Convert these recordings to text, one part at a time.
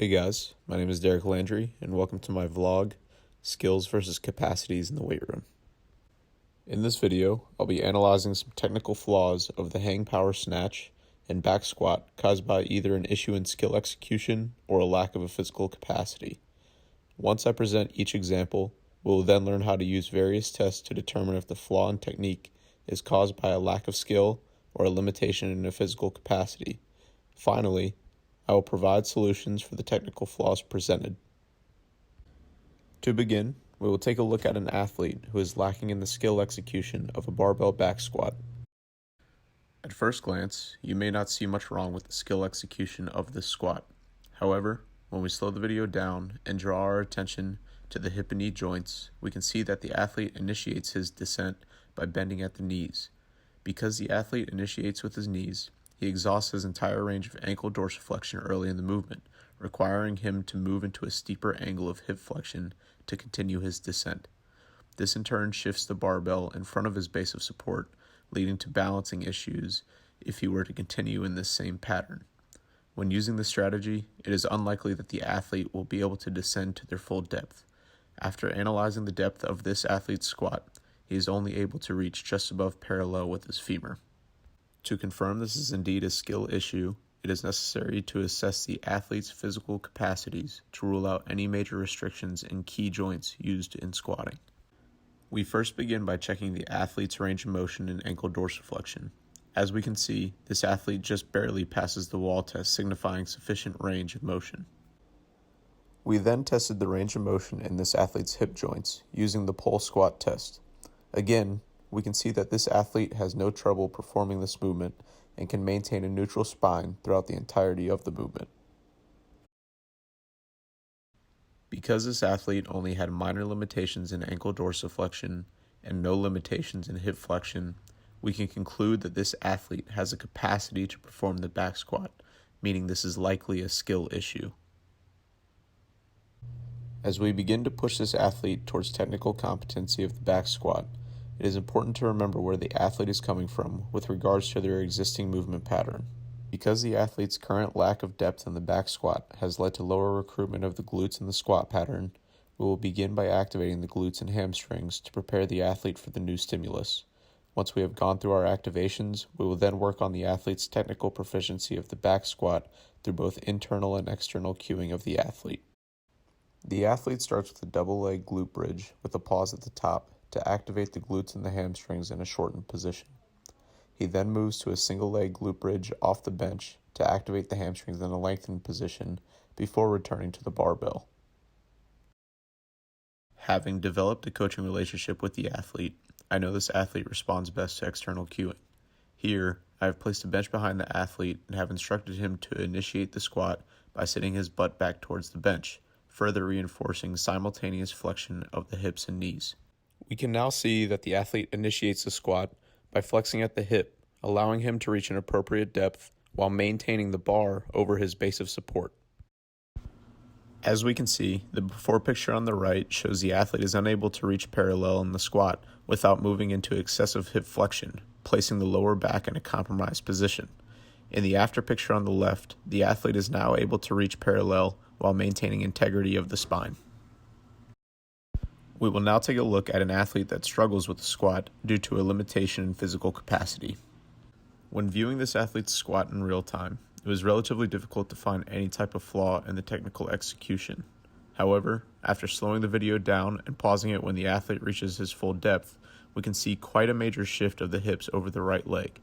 Hey guys, my name is Derek Landry, and welcome to my vlog, Skills versus Capacities in the Weight Room. In this video, I'll be analyzing some technical flaws of the hang power snatch and back squat caused by either an issue in skill execution or a lack of a physical capacity. Once I present each example, we will then learn how to use various tests to determine if the flaw in technique is caused by a lack of skill or a limitation in a physical capacity. Finally, I will provide solutions for the technical flaws presented. To begin, we will take a look at an athlete who is lacking in the skill execution of a barbell back squat. At first glance, you may not see much wrong with the skill execution of this squat. However, when we slow the video down and draw our attention to the hip and knee joints, we can see that the athlete initiates his descent by bending at the knees. Because the athlete initiates with his knees, he exhausts his entire range of ankle dorsiflexion early in the movement, requiring him to move into a steeper angle of hip flexion to continue his descent. This in turn shifts the barbell in front of his base of support, leading to balancing issues if he were to continue in this same pattern. When using this strategy, it is unlikely that the athlete will be able to descend to their full depth. After analyzing the depth of this athlete's squat, he is only able to reach just above parallel with his femur. To confirm this is indeed a skill issue, it is necessary to assess the athlete's physical capacities to rule out any major restrictions in key joints used in squatting. We first begin by checking the athlete's range of motion and ankle dorsiflexion. As we can see, this athlete just barely passes the wall test, signifying sufficient range of motion. We then tested the range of motion in this athlete's hip joints using the pole squat test. Again, we can see that this athlete has no trouble performing this movement and can maintain a neutral spine throughout the entirety of the movement. Because this athlete only had minor limitations in ankle dorsiflexion and no limitations in hip flexion, we can conclude that this athlete has a capacity to perform the back squat, meaning this is likely a skill issue. As we begin to push this athlete towards technical competency of the back squat, it is important to remember where the athlete is coming from with regards to their existing movement pattern. Because the athlete's current lack of depth in the back squat has led to lower recruitment of the glutes in the squat pattern, we will begin by activating the glutes and hamstrings to prepare the athlete for the new stimulus. Once we have gone through our activations, we will then work on the athlete's technical proficiency of the back squat through both internal and external cueing of the athlete. The athlete starts with a double leg glute bridge with a pause at the top to activate the glutes and the hamstrings in a shortened position. He then moves to a single leg glute bridge off the bench to activate the hamstrings in a lengthened position before returning to the barbell. Having developed a coaching relationship with the athlete, I know this athlete responds best to external cueing. Here, I have placed a bench behind the athlete and have instructed him to initiate the squat by sitting his butt back towards the bench, further reinforcing simultaneous flexion of the hips and knees. We can now see that the athlete initiates the squat by flexing at the hip, allowing him to reach an appropriate depth while maintaining the bar over his base of support. As we can see, the before picture on the right shows the athlete is unable to reach parallel in the squat without moving into excessive hip flexion, placing the lower back in a compromised position. In the after picture on the left, the athlete is now able to reach parallel while maintaining integrity of the spine. We will now take a look at an athlete that struggles with the squat due to a limitation in physical capacity. When viewing this athlete's squat in real time, it was relatively difficult to find any type of flaw in the technical execution. However, after slowing the video down and pausing it when the athlete reaches his full depth, we can see quite a major shift of the hips over the right leg.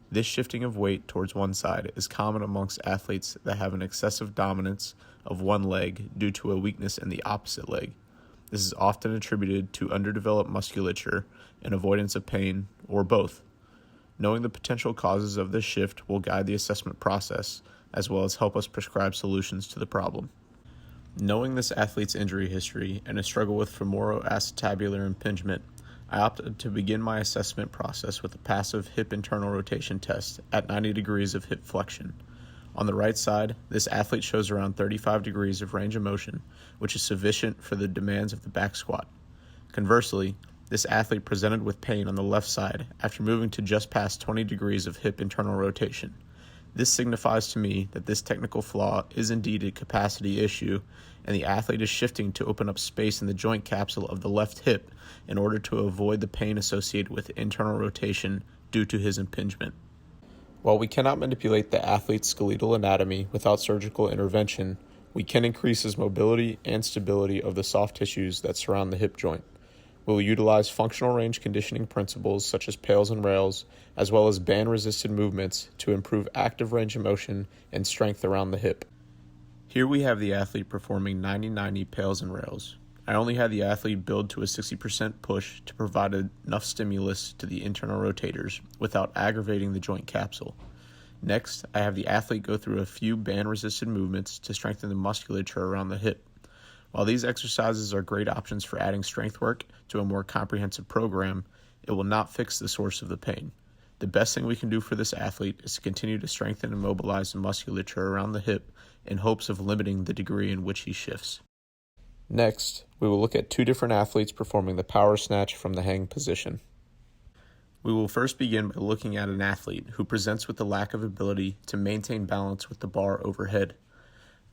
This shifting of weight towards one side is common amongst athletes that have an excessive dominance of one leg due to a weakness in the opposite leg. This is often attributed to underdeveloped musculature and avoidance of pain, or both. Knowing the potential causes of this shift will guide the assessment process, as well as help us prescribe solutions to the problem. Knowing this athlete's injury history and a struggle with femoroacetabular impingement, I opted to begin my assessment process with a passive hip internal rotation test at 90 degrees of hip flexion. On the right side, this athlete shows around 35 degrees of range of motion, which is sufficient for the demands of the back squat. Conversely, this athlete presented with pain on the left side after moving to just past 20 degrees of hip internal rotation. This signifies to me that this technical flaw is indeed a capacity issue, and the athlete is shifting to open up space in the joint capsule of the left hip in order to avoid the pain associated with internal rotation due to his impingement. While we cannot manipulate the athlete's skeletal anatomy without surgical intervention, we can increase his mobility and stability of the soft tissues that surround the hip joint. We will utilize functional range conditioning principles such as pails and rails, as well as band-resisted movements to improve active range of motion and strength around the hip. Here we have the athlete performing 90-90 pails and rails. I only had the athlete build to a 60% push to provide enough stimulus to the internal rotators without aggravating the joint capsule. Next, I have the athlete go through a few band-resisted movements to strengthen the musculature around the hip. While these exercises are great options for adding strength work to a more comprehensive program, it will not fix the source of the pain. The best thing we can do for this athlete is to continue to strengthen and mobilize the musculature around the hip in hopes of limiting the degree in which he shifts. Next, we will look at two different athletes performing the power snatch from the hang position. We will first begin by looking at an athlete who presents with the lack of ability to maintain balance with the bar overhead.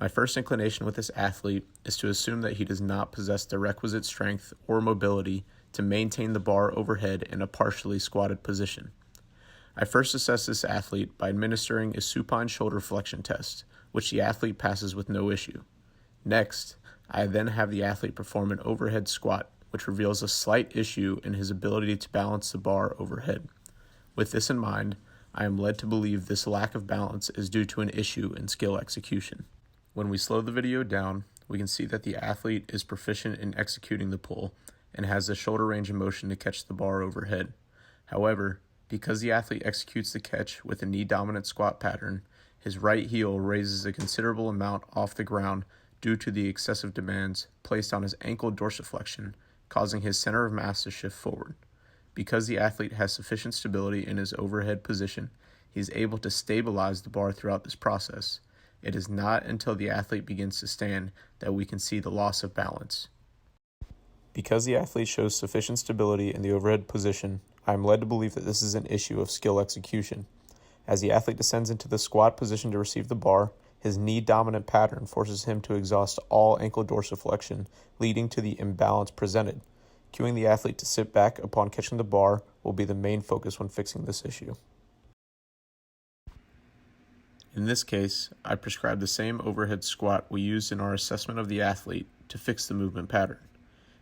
My first inclination with this athlete is to assume that he does not possess the requisite strength or mobility to maintain the bar overhead in a partially squatted position. I first assess this athlete by administering a supine shoulder flexion test, which the athlete passes with no issue. Next, I then have the athlete perform an overhead squat, which reveals a slight issue in his ability to balance the bar overhead. With this in mind, I am led to believe this lack of balance is due to an issue in skill execution. When we slow the video down, we can see that the athlete is proficient in executing the pull and has the shoulder range of motion to catch the bar overhead. However, because the athlete executes the catch with a knee-dominant squat pattern, his right heel raises a considerable amount off the ground due to the excessive demands placed on his ankle dorsiflexion, causing his center of mass to shift forward. Because the athlete has sufficient stability in his overhead position, he is able to stabilize the bar throughout this process. It is not until the athlete begins to stand that we can see the loss of balance. Because the athlete shows sufficient stability in the overhead position, I am led to believe that this is an issue of skill execution. As the athlete descends into the squat position to receive the bar, his knee-dominant pattern forces him to exhaust all ankle dorsiflexion, leading to the imbalance presented. Cueing the athlete to sit back upon catching the bar will be the main focus when fixing this issue. In this case, I prescribe the same overhead squat we used in our assessment of the athlete to fix the movement pattern.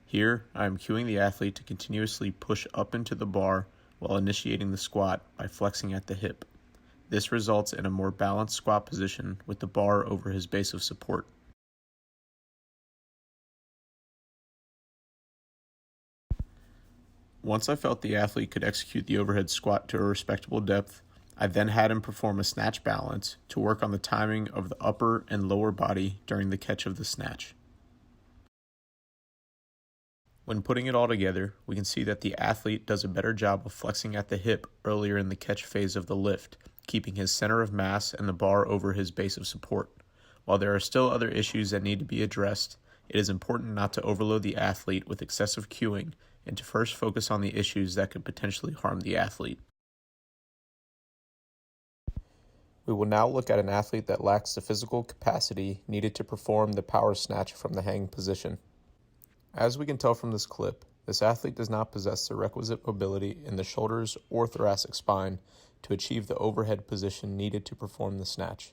Here, I am cueing the athlete to continuously push up into the bar while initiating the squat by flexing at the hip. This results in a more balanced squat position with the bar over his base of support. Once I felt the athlete could execute the overhead squat to a respectable depth, I then had him perform a snatch balance to work on the timing of the upper and lower body during the catch of the snatch. When putting it all together, we can see that the athlete does a better job of flexing at the hip earlier in the catch phase of the lift, keeping his center of mass and the bar over his base of support. While there are still other issues that need to be addressed, it is important not to overload the athlete with excessive cueing and to first focus on the issues that could potentially harm the athlete. We will now look at an athlete that lacks the physical capacity needed to perform the power snatch from the hang position. As we can tell from this clip, this athlete does not possess the requisite mobility in the shoulders or thoracic spine to achieve the overhead position needed to perform the snatch.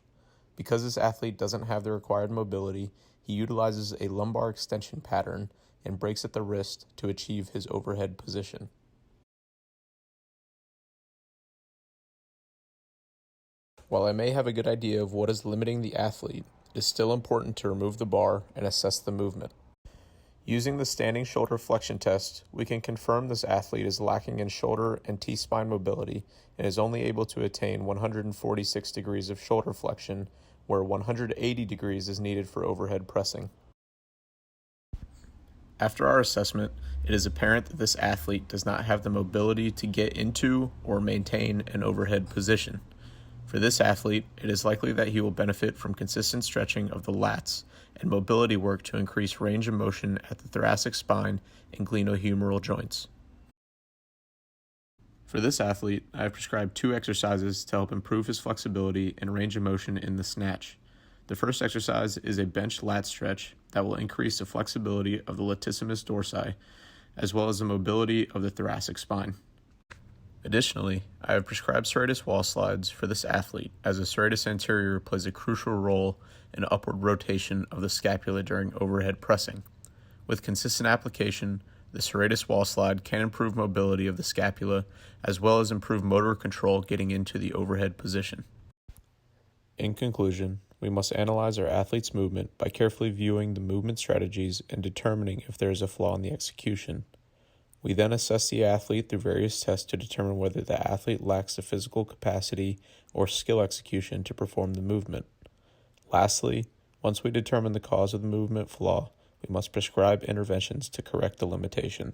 Because this athlete doesn't have the required mobility, he utilizes a lumbar extension pattern and breaks at the wrist to achieve his overhead position. While I may have a good idea of what is limiting the athlete, it is still important to remove the bar and assess the movement. Using the standing shoulder flexion test, we can confirm this athlete is lacking in shoulder and T-spine mobility and is only able to attain 146 degrees of shoulder flexion, where 180 degrees is needed for overhead pressing. After our assessment, it is apparent that this athlete does not have the mobility to get into or maintain an overhead position. For this athlete, it is likely that he will benefit from consistent stretching of the lats and mobility work to increase range of motion at the thoracic spine and glenohumeral joints. For this athlete, I have prescribed 2 exercises to help improve his flexibility and range of motion in the snatch. The first exercise is a bench lat stretch that will increase the flexibility of the latissimus dorsi, as well as the mobility of the thoracic spine. Additionally, I have prescribed serratus wall slides for this athlete, as the serratus anterior plays a crucial role in upward rotation of the scapula during overhead pressing. With consistent application, the serratus wall slide can improve mobility of the scapula, as well as improve motor control getting into the overhead position. In conclusion, we must analyze our athlete's movement by carefully viewing the movement strategies and determining if there is a flaw in the execution. We then assess the athlete through various tests to determine whether the athlete lacks the physical capacity or skill execution to perform the movement. Lastly, once we determine the cause of the movement flaw, we must prescribe interventions to correct the limitation.